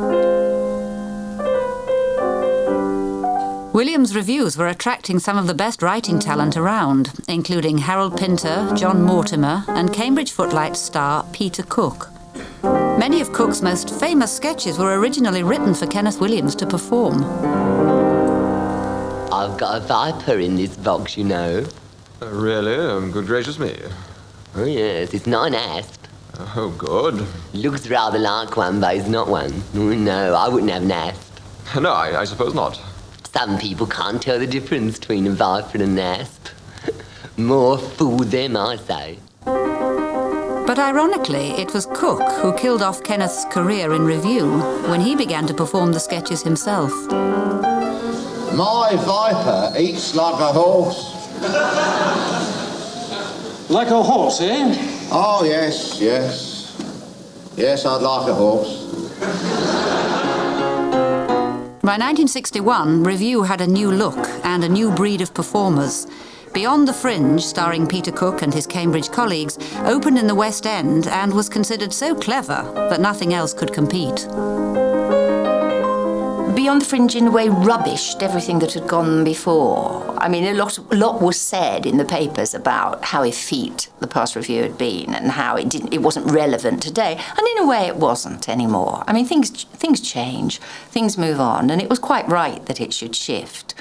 Williams' reviews were attracting some of the best writing talent around, including Harold Pinter, John Mortimer, and Cambridge Footlights star Peter Cook. Many of Cook's most famous sketches were originally written for Kenneth Williams to perform. I've got a viper in this box, you know. Really? Good gracious me. Oh, yes, it's not an asp. Oh, good. Looks rather like one, but it's not one. Oh, no, I wouldn't have an asp. No, I suppose not. Some people can't tell the difference between a viper and an asp. More fool them, I say. But ironically, it was Cook who killed off Kenneth's career in review when he began to perform the sketches himself. My viper eats like a horse. Like a horse, eh? Oh, yes, yes. Yes, I'd like a horse. By 1961, revue had a new look and a new breed of performers. Beyond the Fringe, starring Peter Cook and his Cambridge colleagues, opened in the West End and was considered so clever that nothing else could compete. Beyond the Fringe, in a way, rubbished everything that had gone before. I mean, a lot was said in the papers about how effete the past review had been and how it wasn't relevant today. And in a way, it wasn't anymore. I mean, things change, things move on, and it was quite right that it should shift.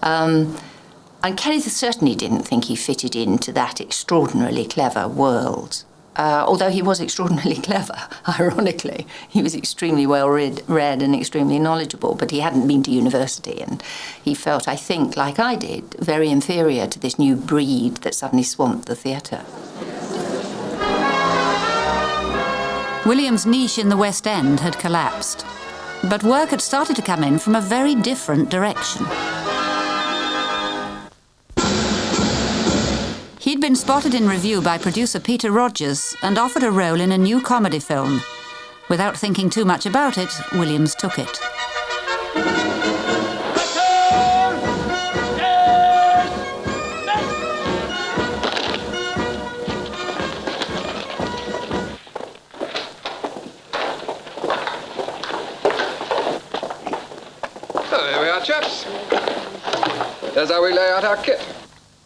And Kenneth certainly didn't think he fitted into that extraordinarily clever world. Although he was extraordinarily clever, ironically. He was extremely well read and extremely knowledgeable, but he hadn't been to university, and he felt, I think, like I did, very inferior to this new breed that suddenly swamped the theatre. Williams' niche in the West End had collapsed, but work had started to come in from a very different direction. He'd been spotted in review by producer Peter Rogers and offered a role in a new comedy film. Without thinking too much about it, Williams took it. So there we are, chaps. There's how we lay out our kit.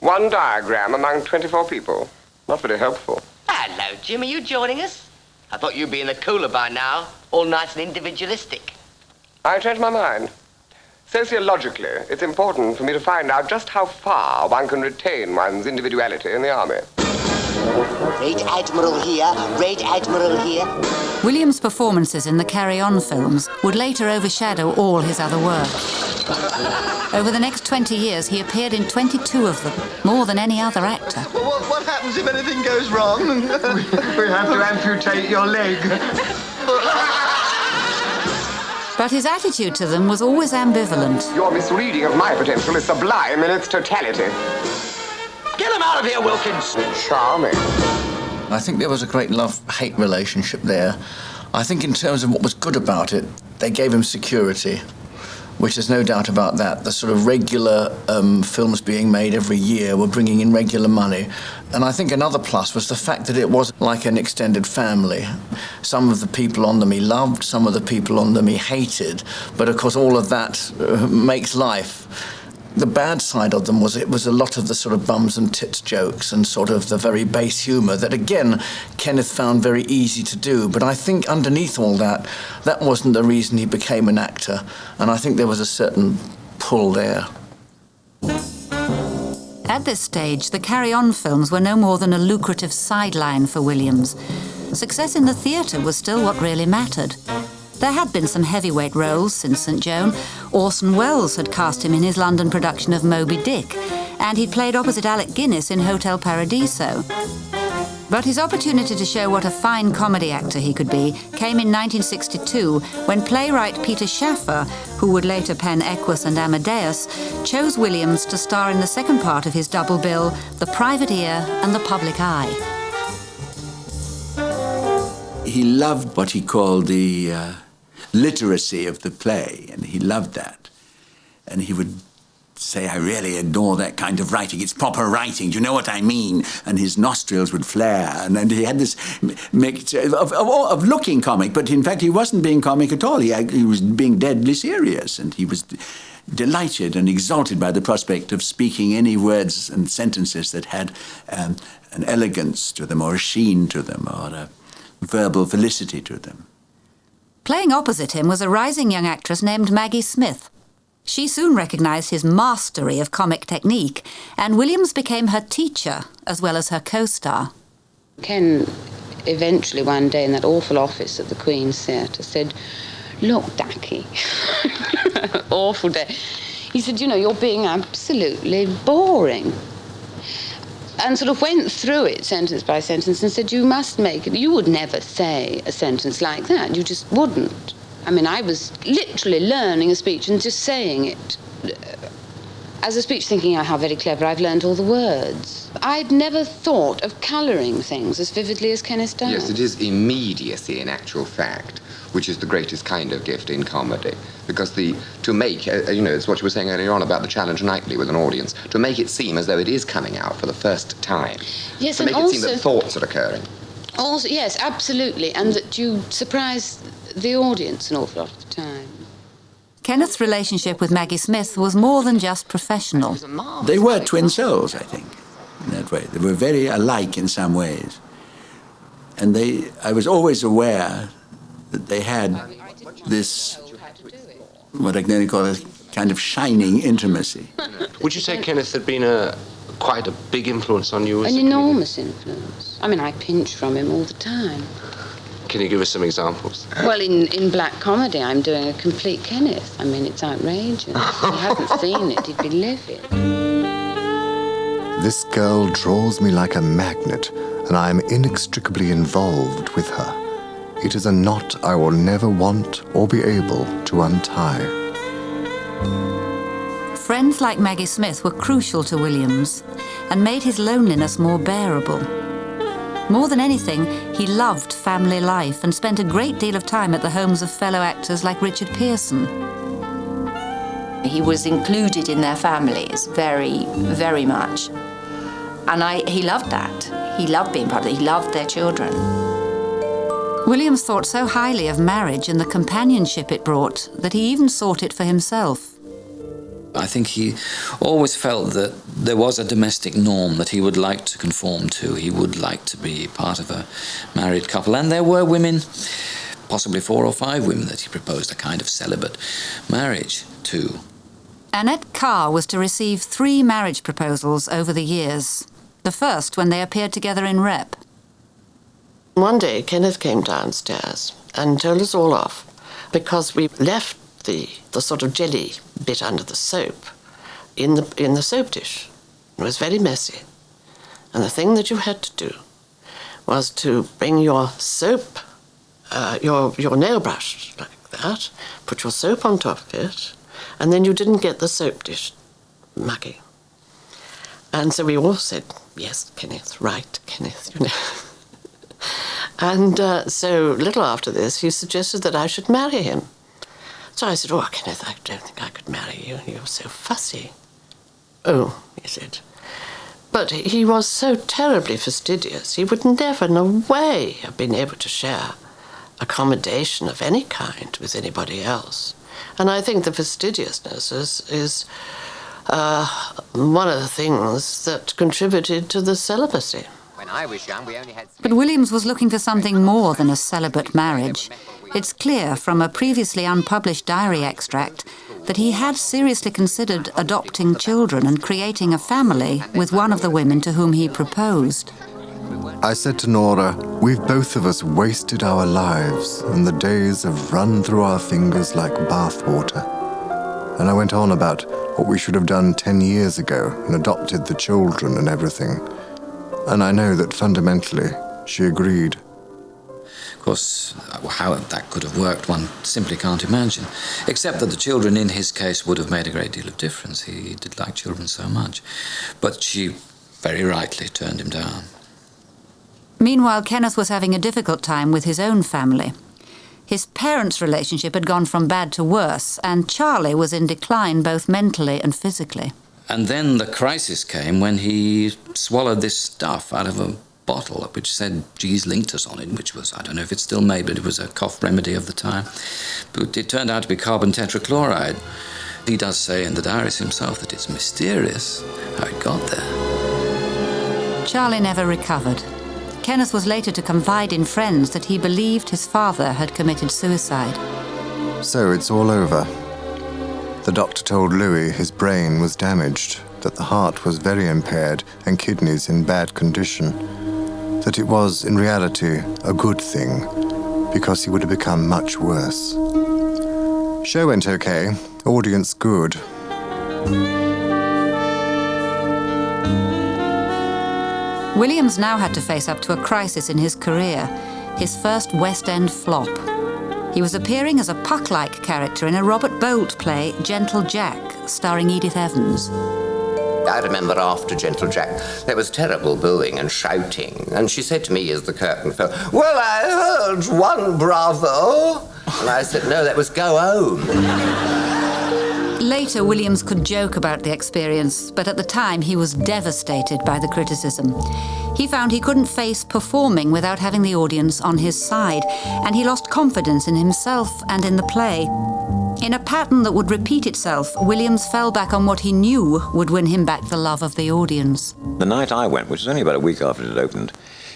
One diagram among 24 people. Not very helpful. Hello, Jim. Are you joining us? I thought you'd be in the cooler by now. All nice and individualistic. I changed my mind. Sociologically, it's important for me to find out just how far one can retain one's individuality in the army. Great Admiral here, Great Admiral here. Williams' performances in the Carry On films would later overshadow all his other work. Over the next 20 years, he appeared in 22 of them, more than any other actor. What happens if anything goes wrong? We have to amputate your leg. But his attitude to them was always ambivalent. Your misreading of my potential is sublime in its totality. Get him out of here, Wilkins! Charming. I think there was a great love-hate relationship there. I think in terms of what was good about it, they gave him security, which there's no doubt about that. The sort of regular films being made every year were bringing in regular money. And I think another plus was the fact that it was like an extended family. Some of the people on them he loved, some of the people on them he hated. But of course all of that makes life. The bad side of them was it was a lot of the sort of bums and tits jokes and sort of the very base humour that, again, Kenneth found very easy to do. But I think underneath all that, that wasn't the reason he became an actor. And I think there was a certain pull there. At this stage, the carry-on films were no more than a lucrative sideline for Williams. Success in the theatre was still what really mattered. There had been some heavyweight roles since St. Joan. Orson Welles had cast him in his London production of Moby Dick, and he'd played opposite Alec Guinness in Hotel Paradiso. But his opportunity to show what a fine comedy actor he could be came in 1962, when playwright Peter Shaffer, who would later pen Equus and Amadeus, chose Williams to star in the second part of his double bill, The Private Ear and The Public Eye. He loved what he called the literacy of the play, and he loved that. And he would say, I really adore that kind of writing. It's proper writing, do you know what I mean? And his nostrils would flare, and he had this mixture of looking comic, but in fact he wasn't being comic at all. He was being deadly serious, and he was delighted and exalted by the prospect of speaking any words and sentences that had an elegance to them, or a sheen to them, or a verbal felicity to them. Playing opposite him was a rising young actress named Maggie Smith. She soon recognised his mastery of comic technique, and Williams became her teacher as well as her co-star. Ken eventually one day in that awful office at the Queen's Theatre said, "Look, Ducky," awful day. He said, "You know, you're being absolutely boring." And sort of went through it sentence by sentence and said, you must make it. You would never say a sentence like that. You just wouldn't. I mean, I was literally learning a speech and just saying it as a speech, thinking, oh, how very clever, I've learned all the words. I'd never thought of colouring things as vividly as Kenneth does. Yes, it is immediacy in actual fact, which is the greatest kind of gift in comedy. Because to make, you know, it's what you were saying earlier on about the challenge nightly with an audience, to make it seem as though it is coming out for the first time. Yes, to and make also, it seem that thoughts are occurring. Also, yes, absolutely, and that you surprise the audience an awful lot of the time. Kenneth's relationship with Maggie Smith was more than just professional. They were twin souls, I think, in that way. They were very alike in some ways. And I was always aware that they had this, what I can call a kind of shining intimacy. Would you say Kenneth had been quite a big influence on you? An enormous influence. I mean, I pinch from him all the time. Can you give us some examples? Well, in black comedy, I'm doing a complete Kenneth. I mean, it's outrageous. If he hadn't seen it, he'd be livid. This girl draws me like a magnet, and I am inextricably involved with her. It is a knot I will never want or be able to untie. Friends like Maggie Smith were crucial to Williams and made his loneliness more bearable. More than anything, he loved family life and spent a great deal of time at the homes of fellow actors like Richard Pearson. He was included in their families very, very much. And he loved that. He loved being part of it. He loved their children. Williams thought so highly of marriage and the companionship it brought that he even sought it for himself. I think he always felt that there was a domestic norm that he would like to conform to. He would like to be part of a married couple. And there were women, possibly 4 or 5 women, that he proposed a kind of celibate marriage to. Annette Carr was to receive 3 marriage proposals over the years. The first when they appeared together in Rep. One day, Kenneth came downstairs and told us all off because we left the sort of jelly bit under the soap in the soap dish. It was very messy. And the thing that you had to do was to bring your soap, your nail brush like that, put your soap on top of it, and then you didn't get the soap dish muggy. And so we all said, yes, Kenneth, right, Kenneth, you know. And so, a little after this, he suggested that I should marry him. So I said, "Oh, Kenneth, I don't think I could marry you. You're so fussy." "Oh," he said. But he was so terribly fastidious, he would never, in a way, have been able to share accommodation of any kind with anybody else. And I think the fastidiousness is one of the things that contributed to the celibacy. When I was young, we only had... But Williams was looking for something more than a celibate marriage. It's clear from a previously unpublished diary extract that he had seriously considered adopting children and creating a family with one of the women to whom he proposed. I said to Nora, we've both of us wasted our lives and the days have run through our fingers like bathwater. And I went on about what we should have done 10 years ago and adopted the children and everything. And I know that fundamentally she agreed. Of course, how that could have worked, one simply can't imagine. Except that the children, in his case, would have made a great deal of difference. He did like children so much. But she very rightly turned him down. Meanwhile, Kenneth was having a difficult time with his own family. His parents' relationship had gone from bad to worse, and Charlie was in decline both mentally and physically. And then the crisis came when he swallowed this stuff out of a bottle which said G's Linctus on it, which was, I don't know if it's still made, but it was a cough remedy of the time. But it turned out to be carbon tetrachloride. He does say in the diaries himself that it's mysterious how it got there. Charlie never recovered. Kenneth was later to confide in friends that he believed his father had committed suicide. So it's all over. The doctor told Louis his brain was damaged, that the heart was very impaired and kidneys in bad condition, that it was, in reality, a good thing, because he would have become much worse. Show went okay, audience good. Williams now had to face up to a crisis in his career, his first West End flop. He was appearing as a Puck-like character in a Robert Bolt play, Gentle Jack, starring Edith Evans. I remember after Gentle Jack, there was terrible booing and shouting, and she said to me as the curtain fell, "Well, I heard one bravo." And I said, "No, that was Go Home." Later, Williams could joke about the experience, but at the time he was devastated by the criticism. He found he couldn't face performing without having the audience on his side, and he lost confidence in himself and in the play. In a pattern that would repeat itself, Williams fell back on what he knew would win him back the love of the audience. The night I went, which was only about a week after it had opened,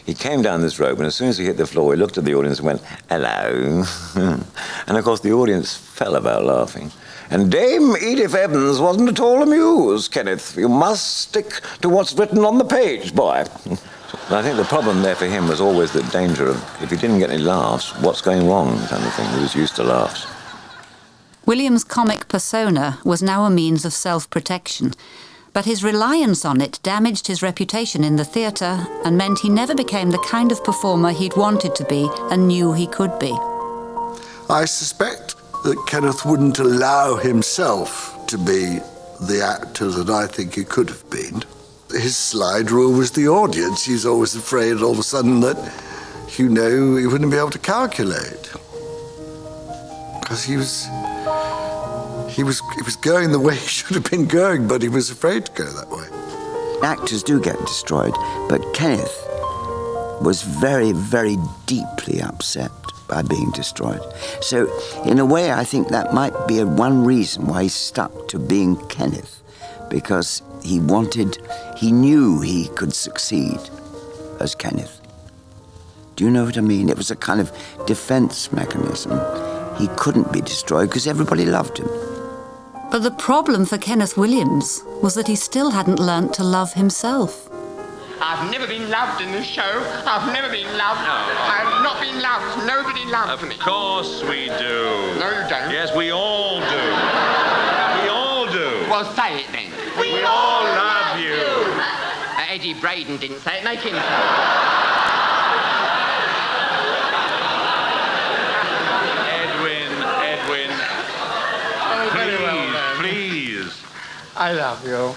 he came down this rope, and as soon as he hit the floor, he looked at the audience and went, "Hello." And of course the audience fell about laughing. And Dame Edith Evans wasn't at all amused. "Kenneth, you must stick to what's written on the page, boy." And I think the problem there for him was always the danger of, if he didn't get any laughs, what's going wrong, kind of thing. He was used to laughs. Williams' comic persona was now a means of self-protection, but his reliance on it damaged his reputation in the theatre and meant he never became the kind of performer he'd wanted to be and knew he could be. I suspect that Kenneth wouldn't allow himself to be the actor that I think he could have been. His slide rule was the audience. He's always afraid all of a sudden that, he wouldn't be able to calculate. Because he was going the way he should have been going, but he was afraid to go that way. Actors do get destroyed, but Kenneth was very, very deeply upset by being destroyed. So, in a way, I think that might be one reason why he stuck to being Kenneth, because he knew he could succeed as Kenneth. Do you know what I mean? It was a kind of defense mechanism. He couldn't be destroyed because everybody loved him. But the problem for Kenneth Williams was that he still hadn't learnt to love himself. I've never been loved in this show. I've never been loved. No. I've not been loved. Nobody loved me. Of course we do. No, you don't. Yes, we all do. We all do. Well, say it then. We all love you. Eddie Braden didn't say it. Make him say it. Edwin. Oh, very well, please. I love you.